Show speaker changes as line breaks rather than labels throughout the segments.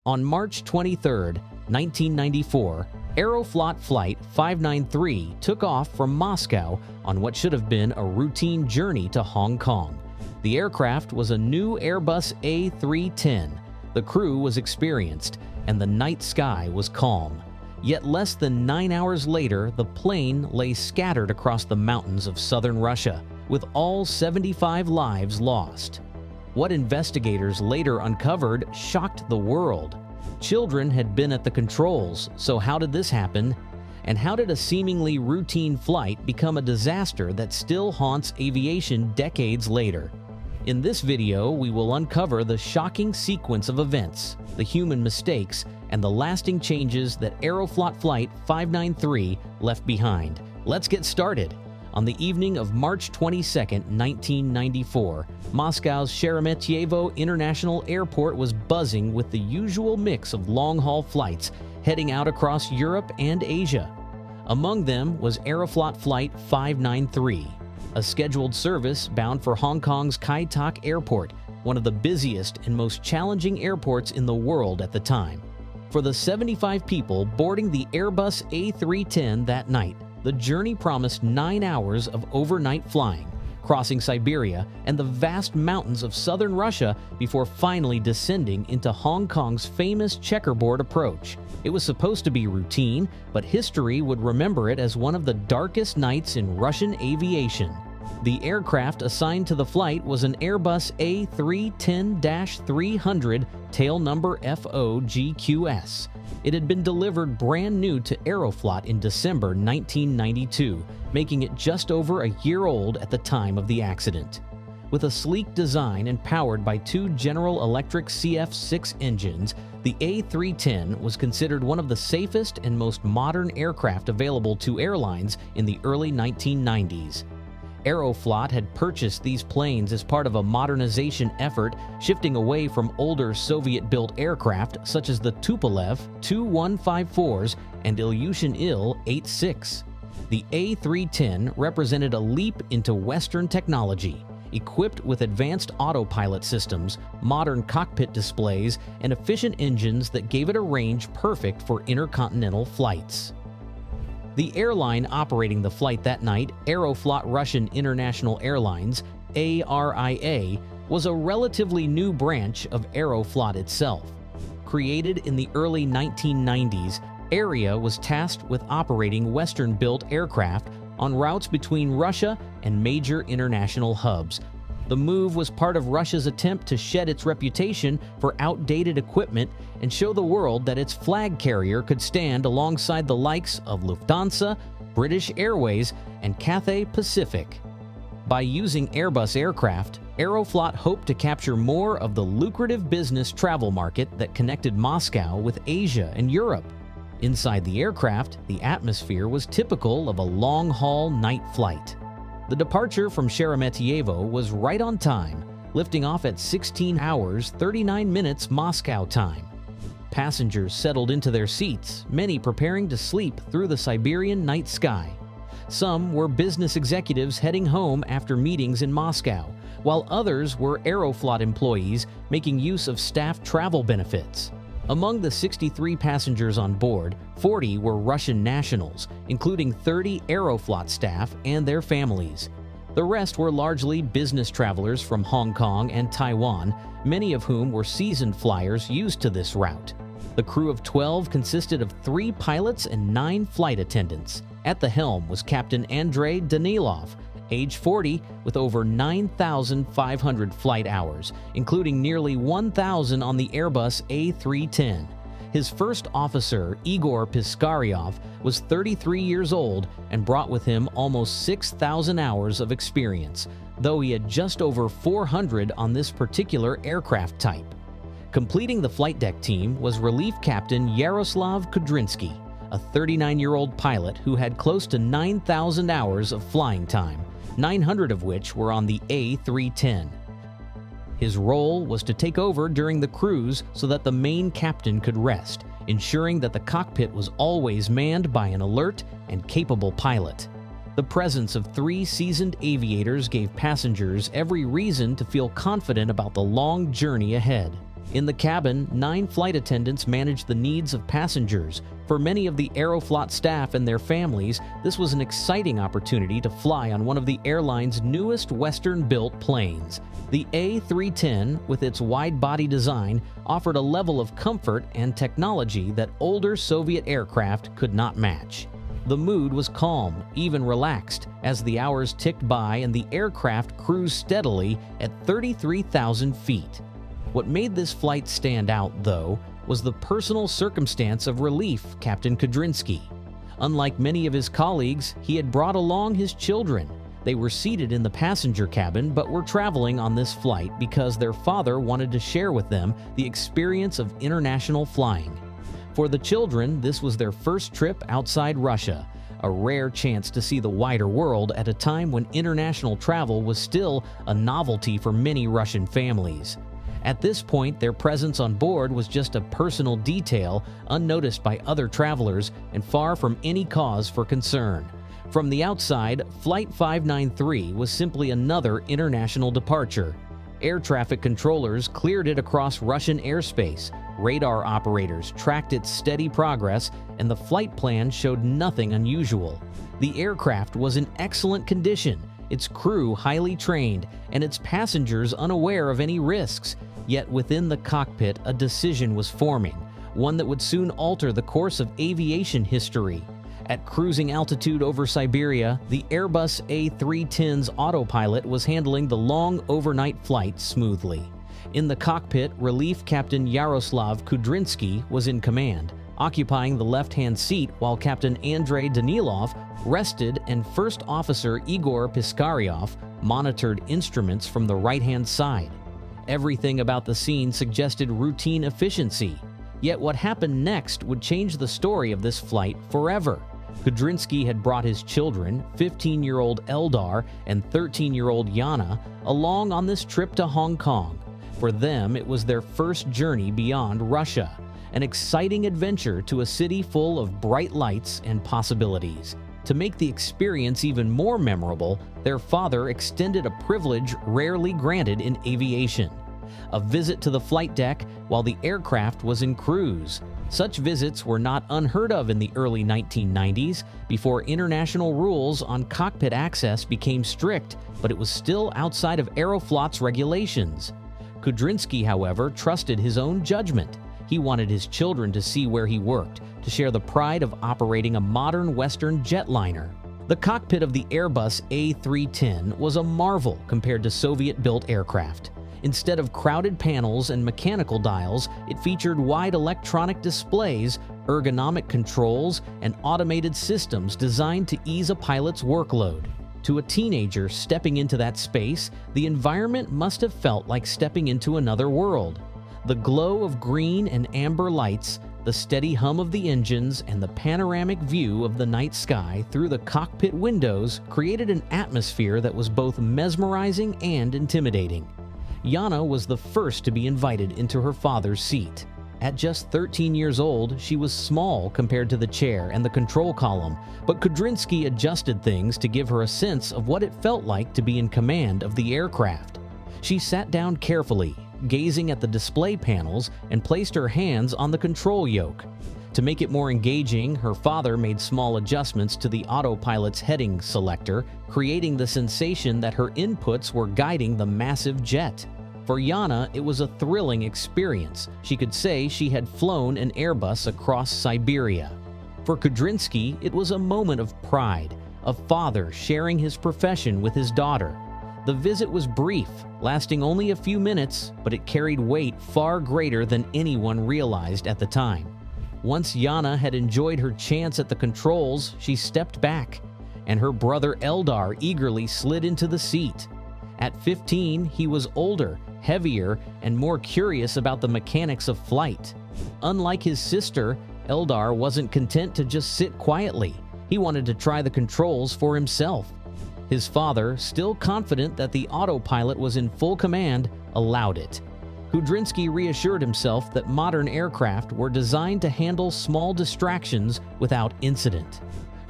On March 23, 1994, Aeroflot Flight 593 took off from Moscow on what should have been a routine journey to Hong Kong. The aircraft was a new Airbus A310. The crew was experienced, and the night sky was calm. Yet less than 9 hours later, the plane lay scattered across the mountains of southern Russia, with all 75 lives lost. What investigators later uncovered shocked the world. Children had been at the controls, so how did this happen? And how did a seemingly routine flight become a disaster that still haunts aviation decades later? In this video, we will uncover the shocking sequence of events, the human mistakes, and the lasting changes that Aeroflot Flight 593 left behind. Let's get started. On the evening of March 22, 1994, Moscow's Sheremetyevo International Airport was buzzing with the usual mix of long-haul flights heading out across Europe and Asia. Among them was Aeroflot Flight 593, a scheduled service bound for Hong Kong's Kai Tak Airport, one of the busiest and most challenging airports in the world at the time. For the 75 people boarding the Airbus A310 that night, the journey promised 9 hours of overnight flying, crossing Siberia and the vast mountains of southern Russia before finally descending into Hong Kong's famous checkerboard approach. It was supposed to be routine, but history would remember it as one of the darkest nights in Russian aviation. The aircraft assigned to the flight was an Airbus A310-300 tail number FOGQS. It had been delivered brand new to Aeroflot in December 1992, making it just over a year old at the time of the accident. With a sleek design and powered by two General Electric CF6 engines, the A310 was considered one of the safest and most modern aircraft available to airlines in the early 1990s. Aeroflot had purchased these planes as part of a modernization effort, shifting away from older Soviet-built aircraft such as the Tupolev Tu-154s and Ilyushin Il-86. The A310 represented a leap into Western technology, equipped with advanced autopilot systems, modern cockpit displays, and efficient engines that gave it a range perfect for intercontinental flights. The airline operating the flight that night, Aeroflot Russian International Airlines, ARIA, was a relatively new branch of Aeroflot itself. Created in the early 1990s, ARIA was tasked with operating Western-built aircraft on routes between Russia and major international hubs. The move was part of Russia's attempt to shed its reputation for outdated equipment and show the world that its flag carrier could stand alongside the likes of Lufthansa, British Airways, and Cathay Pacific. By using Airbus aircraft, Aeroflot hoped to capture more of the lucrative business travel market that connected Moscow with Asia and Europe. Inside the aircraft, the atmosphere was typical of a long-haul night flight. The departure from Sheremetyevo was right on time, lifting off at 16 hours 39 minutes Moscow time. Passengers settled into their seats, many preparing to sleep through the Siberian night sky. Some were business executives heading home after meetings in Moscow, while others were Aeroflot employees making use of staff travel benefits. Among the 63 passengers on board, 40 were Russian nationals, including 30 Aeroflot staff and their families. The rest were largely business travelers from Hong Kong and Taiwan, many of whom were seasoned flyers used to this route. The crew of 12 consisted of 3 pilots and 9 flight attendants. At the helm was Captain Andrei Danilov, age 40, with over 9,500 flight hours, including nearly 1,000 on the Airbus A310. His first officer, Igor Piskaryov, was 33 years old and brought with him almost 6,000 hours of experience, though he had just over 400 on this particular aircraft type. Completing the flight deck team was Relief Captain Yaroslav Kudrinsky, a 39-year-old pilot who had close to 9,000 hours of flying time, 900 of which were on the A310. His role was to take over during the cruise so that the main captain could rest, ensuring that the cockpit was always manned by an alert and capable pilot. The presence of 3 seasoned aviators gave passengers every reason to feel confident about the long journey ahead. In the cabin, 9 flight attendants managed the needs of passengers. For many of the Aeroflot staff and their families, this was an exciting opportunity to fly on one of the airline's newest Western-built planes. The A310, with its wide-body design, offered a level of comfort and technology that older Soviet aircraft could not match. The mood was calm, even relaxed, as the hours ticked by and the aircraft cruised steadily at 33,000 feet. What made this flight stand out, though, was the personal circumstance of relief Captain Kudrinsky. Unlike many of his colleagues, he had brought along his children. They were seated in the passenger cabin but were traveling on this flight because their father wanted to share with them the experience of international flying. For the children, this was their first trip outside Russia, a rare chance to see the wider world at a time when international travel was still a novelty for many Russian families. At this point, their presence on board was just a personal detail unnoticed by other travelers and far from any cause for concern. From the outside, Flight 593 was simply another international departure. Air traffic controllers cleared it across Russian airspace, radar operators tracked its steady progress, and the flight plan showed nothing unusual. The aircraft was in excellent condition, its crew highly trained, and its passengers unaware of any risks. Yet within the cockpit, a decision was forming, one that would soon alter the course of aviation history. At cruising altitude over Siberia, the Airbus A310's autopilot was handling the long overnight flight smoothly. In the cockpit, Relief Captain Yaroslav Kudrinsky was in command, occupying the left-hand seat while Captain Andrei Danilov rested and First Officer Igor Piskaryov monitored instruments from the right-hand side. Everything about the scene suggested routine efficiency. Yet what happened next would change the story of this flight forever. Kudrinsky had brought his children, 15-year-old Eldar and 13-year-old Yana, along on this trip to Hong Kong. For them, it was their first journey beyond Russia, an exciting adventure to a city full of bright lights and possibilities. To make the experience even more memorable, their father extended a privilege rarely granted in aviation: a visit to the flight deck while the aircraft was in cruise. Such visits were not unheard of in the early 1990s, before international rules on cockpit access became strict, but it was still outside of Aeroflot's regulations. Kudrinsky, however, trusted his own judgment. He wanted his children to see where he worked, to share the pride of operating a modern Western jetliner. The cockpit of the Airbus A310 was a marvel compared to Soviet-built aircraft. Instead of crowded panels and mechanical dials, it featured wide electronic displays, ergonomic controls, and automated systems designed to ease a pilot's workload. To a teenager stepping into that space, the environment must have felt like stepping into another world. The glow of green and amber lights, the steady hum of the engines, and the panoramic view of the night sky through the cockpit windows created an atmosphere that was both mesmerizing and intimidating. Yana was the first to be invited into her father's seat. At just 13 years old, she was small compared to the chair and the control column, but Kudrinsky adjusted things to give her a sense of what it felt like to be in command of the aircraft. She sat down carefully, gazing at the display panels, and placed her hands on the control yoke. To make it more engaging, her father made small adjustments to the autopilot's heading selector, creating the sensation that her inputs were guiding the massive jet. For Yana, it was a thrilling experience. She could say she had flown an Airbus across Siberia. For Kudrinsky, it was a moment of pride, a father sharing his profession with his daughter. The visit was brief, lasting only a few minutes, but it carried weight far greater than anyone realized at the time. Once Yana had enjoyed her chance at the controls, she stepped back, and her brother Eldar eagerly slid into the seat. At 15, he was older, heavier, and more curious about the mechanics of flight. Unlike his sister, Eldar wasn't content to just sit quietly. He wanted to try the controls for himself. His father, still confident that the autopilot was in full command, allowed it. Kudrinsky reassured himself that modern aircraft were designed to handle small distractions without incident.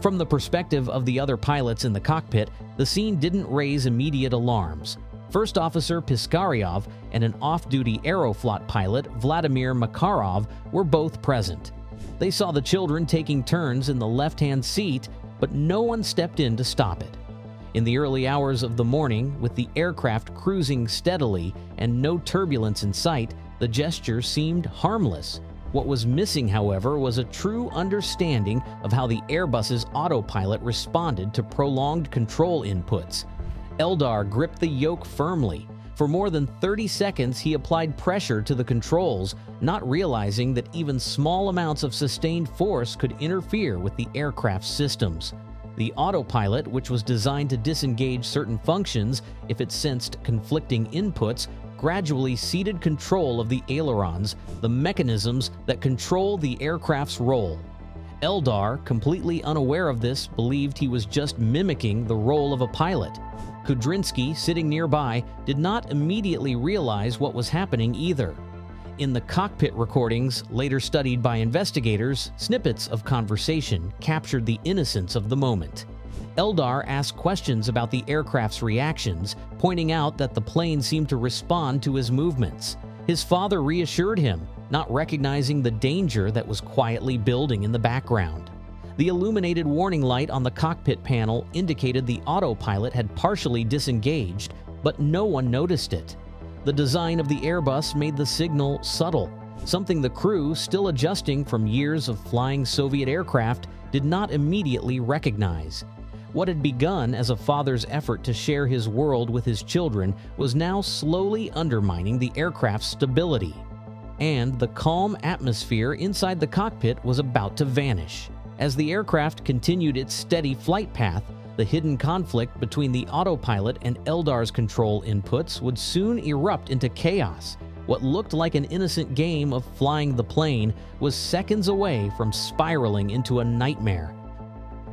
From the perspective of the other pilots in the cockpit, the scene didn't raise immediate alarms. First Officer Piskaryov and an off-duty Aeroflot pilot, Vladimir Makarov, were both present. They saw the children taking turns in the left-hand seat, but no one stepped in to stop it. In the early hours of the morning, with the aircraft cruising steadily and no turbulence in sight, the gesture seemed harmless. What was missing, however, was a true understanding of how the Airbus's autopilot responded to prolonged control inputs. Eldar gripped the yoke firmly. For more than 30 seconds, he applied pressure to the controls, not realizing that even small amounts of sustained force could interfere with the aircraft's systems. The autopilot, which was designed to disengage certain functions if it sensed conflicting inputs, gradually ceded control of the ailerons, the mechanisms that control the aircraft's roll. Eldar, completely unaware of this, believed he was just mimicking the role of a pilot. Kudrinsky, sitting nearby, did not immediately realize what was happening either. In the cockpit recordings, later studied by investigators, snippets of conversation captured the innocence of the moment. Eldar asked questions about the aircraft's reactions, pointing out that the plane seemed to respond to his movements. His father reassured him, not recognizing the danger that was quietly building in the background. The illuminated warning light on the cockpit panel indicated the autopilot had partially disengaged, but no one noticed it. The design of the Airbus made the signal subtle, something the crew, still adjusting from years of flying Soviet aircraft, did not immediately recognize. What had begun as a father's effort to share his world with his children was now slowly undermining the aircraft's stability. And the calm atmosphere inside the cockpit was about to vanish. As the aircraft continued its steady flight path, the hidden conflict between the autopilot and Eldar's control inputs would soon erupt into chaos. What looked like an innocent game of flying the plane was seconds away from spiraling into a nightmare.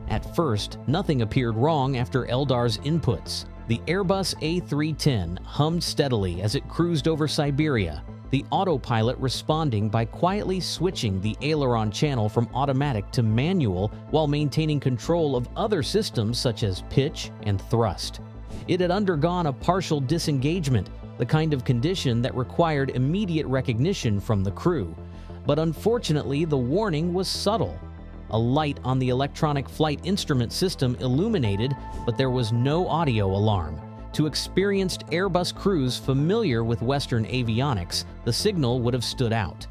At first, nothing appeared wrong after Eldar's inputs. The Airbus A310 hummed steadily as it cruised over Siberia, the autopilot responding by quietly switching the aileron channel from automatic to manual while maintaining control of other systems such as pitch and thrust. It had undergone a partial disengagement, the kind of condition that required immediate recognition from the crew. But unfortunately, the warning was subtle. A light on the electronic flight instrument system illuminated, but there was no audio alarm. To experienced Airbus crews familiar with Western avionics, the signal would have stood out.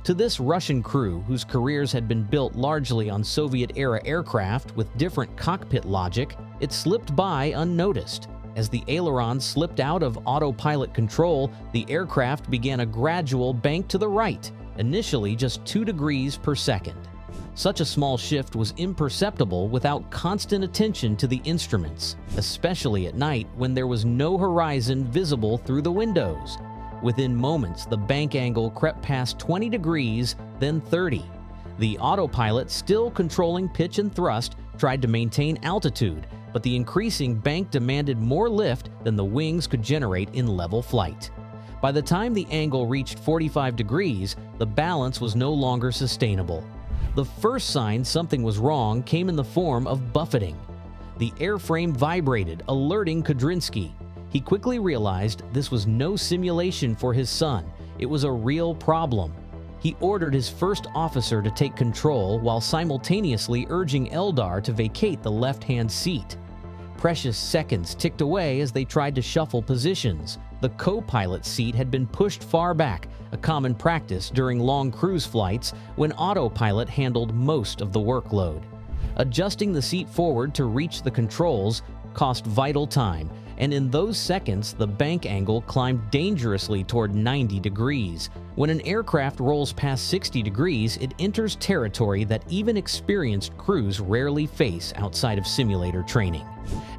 To this Russian crew, whose careers had been built largely on Soviet-era aircraft with different cockpit logic, it slipped by unnoticed. As the ailerons slipped out of autopilot control, the aircraft began a gradual bank to the right, initially just 2 degrees per second. Such a small shift was imperceptible without constant attention to the instruments, especially at night when there was no horizon visible through the windows. Within moments, the bank angle crept past 20 degrees, then 30. The autopilot, still controlling pitch and thrust, tried to maintain altitude, but the increasing bank demanded more lift than the wings could generate in level flight. By the time the angle reached 45 degrees, the balance was no longer sustainable. The first sign something was wrong came in the form of buffeting. The airframe vibrated, alerting Kudrinsky. He quickly realized this was no simulation for his son. It was a real problem. He ordered his first officer to take control while simultaneously urging Eldar to vacate the left-hand seat. Precious seconds ticked away as they tried to shuffle positions. The co-pilot seat had been pushed far back, a common practice during long cruise flights when autopilot handled most of the workload. Adjusting the seat forward to reach the controls cost vital time, and in those seconds, the bank angle climbed dangerously toward 90 degrees. When an aircraft rolls past 60 degrees, it enters territory that even experienced crews rarely face outside of simulator training.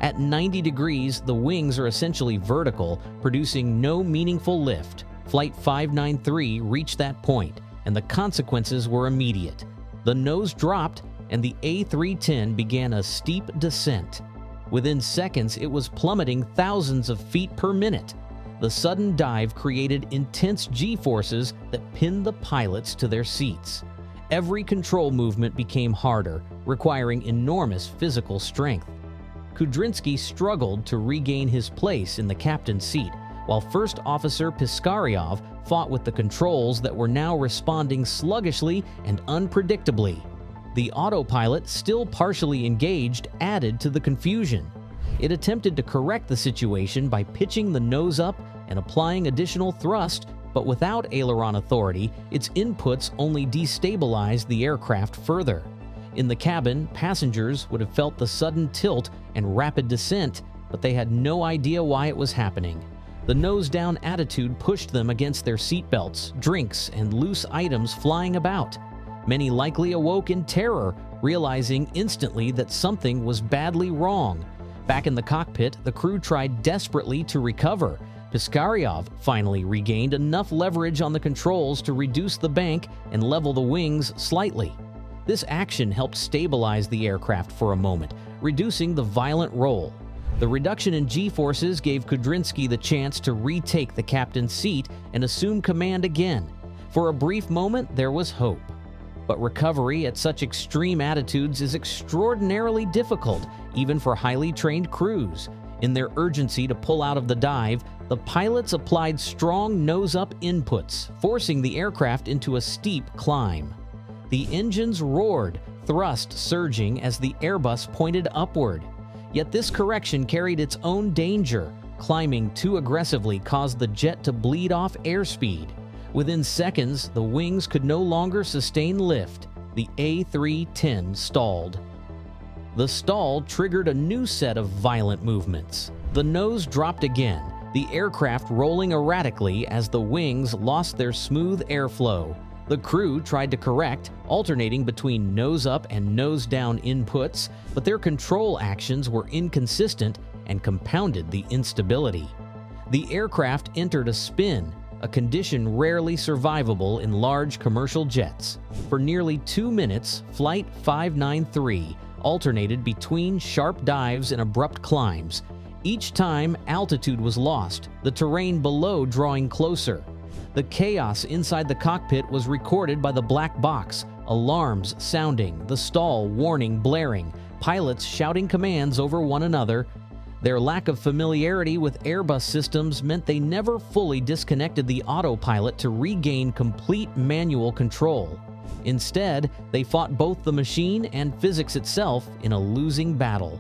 At 90 degrees, the wings are essentially vertical, producing no meaningful lift. Flight 593 reached that point, and the consequences were immediate. The nose dropped, and the A310 began a steep descent. Within seconds, it was plummeting thousands of feet per minute. The sudden dive created intense G-forces that pinned the pilots to their seats. Every control movement became harder, requiring enormous physical strength. Kudrinsky struggled to regain his place in the captain's seat, while First Officer Piskaryov fought with the controls that were now responding sluggishly and unpredictably. The autopilot, still partially engaged, added to the confusion. It attempted to correct the situation by pitching the nose up and applying additional thrust, but without aileron authority, its inputs only destabilized the aircraft further. In the cabin, passengers would have felt the sudden tilt and rapid descent, but they had no idea why it was happening. The nose-down attitude pushed them against their seatbelts, drinks, and loose items flying about. Many likely awoke in terror, realizing instantly that something was badly wrong. Back in the cockpit, the crew tried desperately to recover. Piskaryov finally regained enough leverage on the controls to reduce the bank and level the wings slightly. This action helped stabilize the aircraft for a moment, reducing the violent roll. The reduction in G-forces gave Kudrinsky the chance to retake the captain's seat and assume command again. For a brief moment, there was hope. But recovery at such extreme attitudes is extraordinarily difficult, even for highly trained crews. In their urgency to pull out of the dive, the pilots applied strong nose-up inputs, forcing the aircraft into a steep climb. The engines roared, thrust surging as the Airbus pointed upward. Yet this correction carried its own danger. Climbing too aggressively caused the jet to bleed off airspeed. Within seconds, the wings could no longer sustain lift. The A310 stalled. The stall triggered a new set of violent movements. The nose dropped again, the aircraft rolling erratically as the wings lost their smooth airflow. The crew tried to correct, alternating between nose-up and nose-down inputs, but their control actions were inconsistent and compounded the instability. The aircraft entered a spin, a condition rarely survivable in large commercial jets. For nearly 2 minutes, Flight 593 alternated between sharp dives and abrupt climbs. Each time, altitude was lost, the terrain below drawing closer. The chaos inside the cockpit was recorded by the black box, alarms sounding, the stall warning blaring, pilots shouting commands over one another. Their lack of familiarity with Airbus systems meant they never fully disconnected the autopilot to regain complete manual control. Instead, they fought both the machine and physics itself in a losing battle.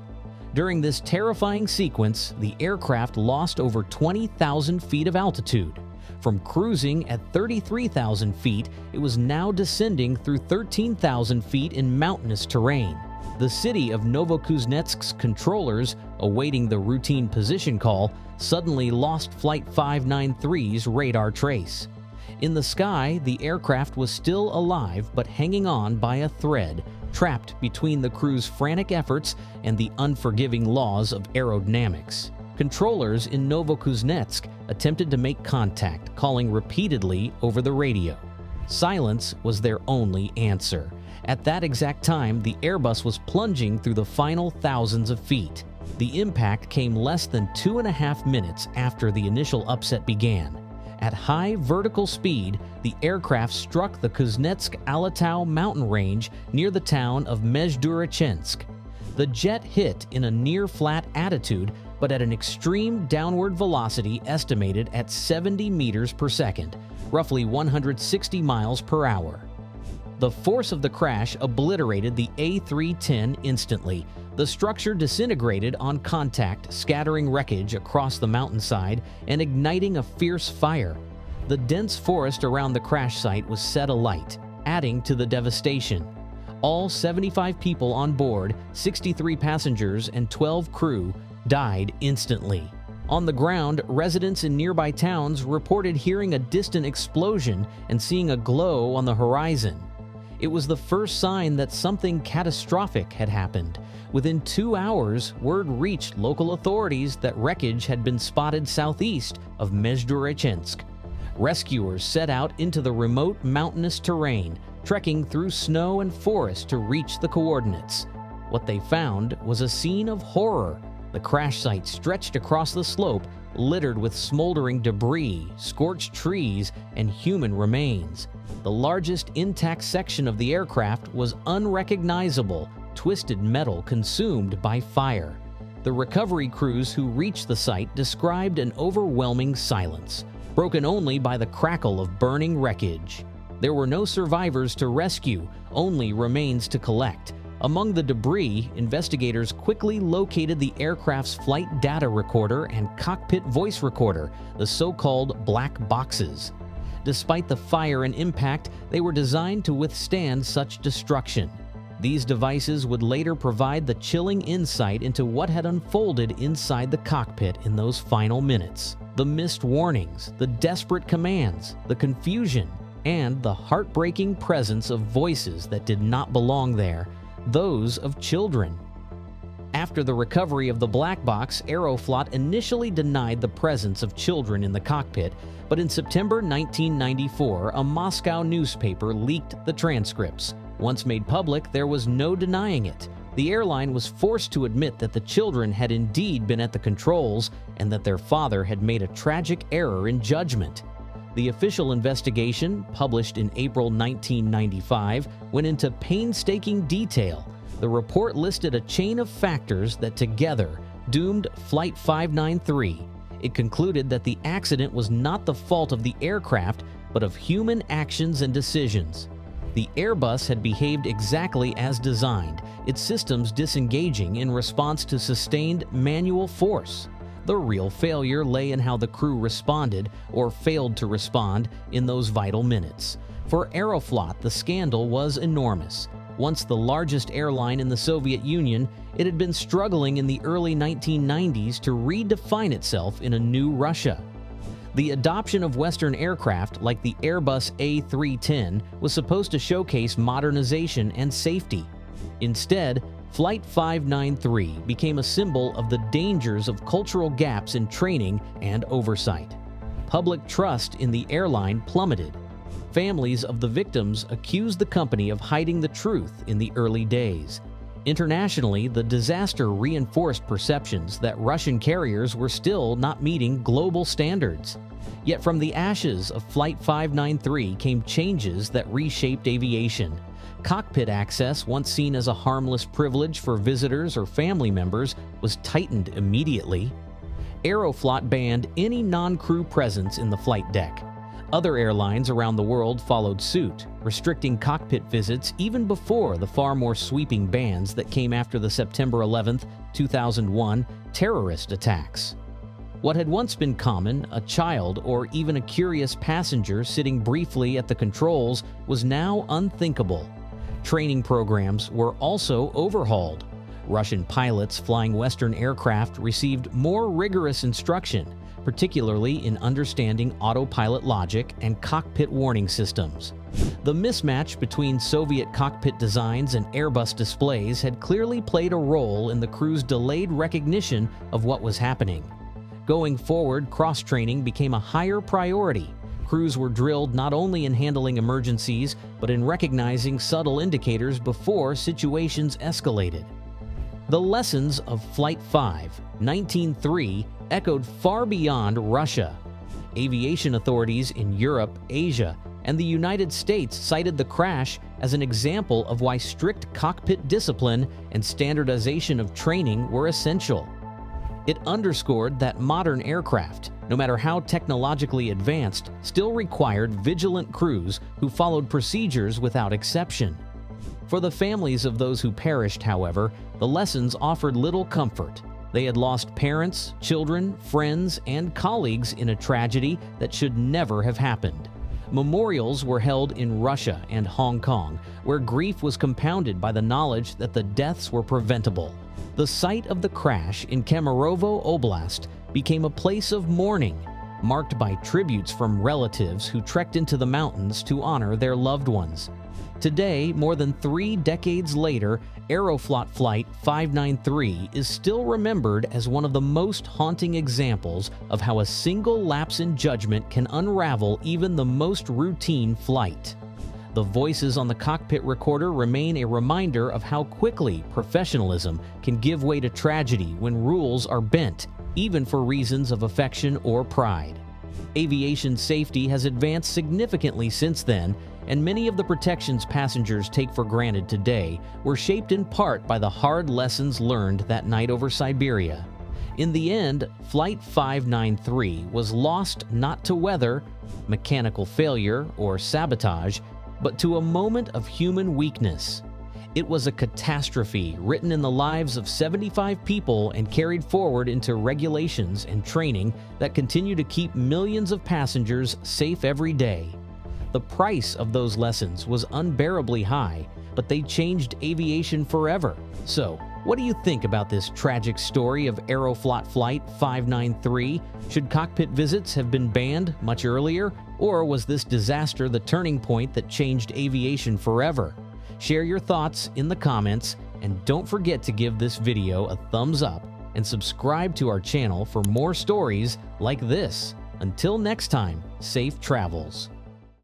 During this terrifying sequence, the aircraft lost over 20,000 feet of altitude. From cruising at 33,000 feet, it was now descending through 13,000 feet in mountainous terrain. The city of Novokuznetsk's controllers, awaiting the routine position call, suddenly lost Flight 593's radar trace. In the sky, the aircraft was still alive but hanging on by a thread, trapped between the crew's frantic efforts and the unforgiving laws of aerodynamics. Controllers in Novokuznetsk attempted to make contact, calling repeatedly over the radio. Silence was their only answer. At that exact time, the Airbus was plunging through the final thousands of feet. The impact came less than 2.5 minutes after the initial upset began. At high vertical speed, the aircraft struck the Kuznetsk-Alatau mountain range near the town of Mezhdurichensk. The jet hit in a near-flat attitude, but at an extreme downward velocity estimated at 70 meters per second, roughly 160 miles per hour. The force of the crash obliterated the A310 instantly. The structure disintegrated on contact, scattering wreckage across the mountainside and igniting a fierce fire. The dense forest around the crash site was set alight, adding to the devastation. All 75 people on board, 63 passengers, and 12 crew died instantly. On the ground, residents in nearby towns reported hearing a distant explosion and seeing a glow on the horizon. It was the first sign that something catastrophic had happened. Within 2 hours, word reached local authorities that wreckage had been spotted southeast of Mezhdurichensk. Rescuers set out into the remote mountainous terrain, trekking through snow and forest to reach the coordinates. What they found was a scene of horror. The crash site stretched across the slope, littered with smoldering debris, scorched trees, and human remains. The largest intact section of the aircraft was unrecognizable, twisted metal consumed by fire. The recovery crews who reached the site described an overwhelming silence, broken only by the crackle of burning wreckage. There were no survivors to rescue, only remains to collect. Among the debris, investigators quickly located the aircraft's flight data recorder and cockpit voice recorder, the so-called black boxes. Despite the fire and impact, they were designed to withstand such destruction. These devices would later provide the chilling insight into what had unfolded inside the cockpit in those final minutes. The missed warnings, the desperate commands, the confusion, and the heartbreaking presence of voices that did not belong there, those of children. After the recovery of the black box, Aeroflot initially denied the presence of children in the cockpit, but in September 1994, a Moscow newspaper leaked the transcripts. Once made public, there was no denying it. The airline was forced to admit that the children had indeed been at the controls and that their father had made a tragic error in judgment. The official investigation, published in April 1995, went into painstaking detail. The report listed a chain of factors that together doomed Flight 593. It concluded that the accident was not the fault of the aircraft, but of human actions and decisions. The Airbus had behaved exactly as designed, its systems disengaging in response to sustained manual force. The real failure lay in how the crew responded, or failed to respond, in those vital minutes. For Aeroflot, the scandal was enormous. Once the largest airline in the Soviet Union, it had been struggling in the early 1990s to redefine itself in a new Russia. The adoption of Western aircraft, like the Airbus A310, was supposed to showcase modernization and safety. Instead, Flight 593 became a symbol of the dangers of cultural gaps in training and oversight. Public trust in the airline plummeted. Families of the victims accused the company of hiding the truth in the early days. Internationally, the disaster reinforced perceptions that Russian carriers were still not meeting global standards. Yet from the ashes of Flight 593 came changes that reshaped aviation. Cockpit access, once seen as a harmless privilege for visitors or family members, was tightened immediately. Aeroflot banned any non-crew presence in the flight deck. Other airlines around the world followed suit, restricting cockpit visits even before the far more sweeping bans that came after the September 11, 2001 terrorist attacks. What had once been common, a child or even a curious passenger sitting briefly at the controls, was now unthinkable. Training programs were also overhauled. Russian pilots flying Western aircraft received more rigorous instruction, particularly in understanding autopilot logic and cockpit warning systems. The mismatch between Soviet cockpit designs and Airbus displays had clearly played a role in the crew's delayed recognition of what was happening. Going forward, cross-training became a higher priority. Crews were drilled not only in handling emergencies, but in recognizing subtle indicators before situations escalated. The lessons of Flight 593 echoed far beyond Russia. Aviation authorities in Europe, Asia, and the United States cited the crash as an example of why strict cockpit discipline and standardization of training were essential. It underscored that modern aircraft, no matter how technologically advanced, still required vigilant crews who followed procedures without exception. For the families of those who perished, however, the lessons offered little comfort. They had lost parents, children, friends, and colleagues in a tragedy that should never have happened. Memorials were held in Russia and Hong Kong, where grief was compounded by the knowledge that the deaths were preventable. The site of the crash in Kemerovo Oblast became a place of mourning, marked by tributes from relatives who trekked into the mountains to honor their loved ones. Today, more than 3 decades later, Aeroflot Flight 593 is still remembered as one of the most haunting examples of how a single lapse in judgment can unravel even the most routine flight. The voices on the cockpit recorder remain a reminder of how quickly professionalism can give way to tragedy when rules are bent, even for reasons of affection or pride. Aviation safety has advanced significantly since then, and many of the protections passengers take for granted today were shaped in part by the hard lessons learned that night over Siberia. In the end, Flight 593 was lost not to weather, mechanical failure, or sabotage, but to a moment of human weakness. It was a catastrophe written in the lives of 75 people and carried forward into regulations and training that continue to keep millions of passengers safe every day. The price of those lessons was unbearably high, but they changed aviation forever. So, what do you think about this tragic story of Aeroflot Flight 593? Should cockpit visits have been banned much earlier, or was this disaster the turning point that changed aviation forever? Share your thoughts in the comments, and don't forget to give this video a thumbs up and subscribe to our channel for more stories like this. Until next time, safe travels.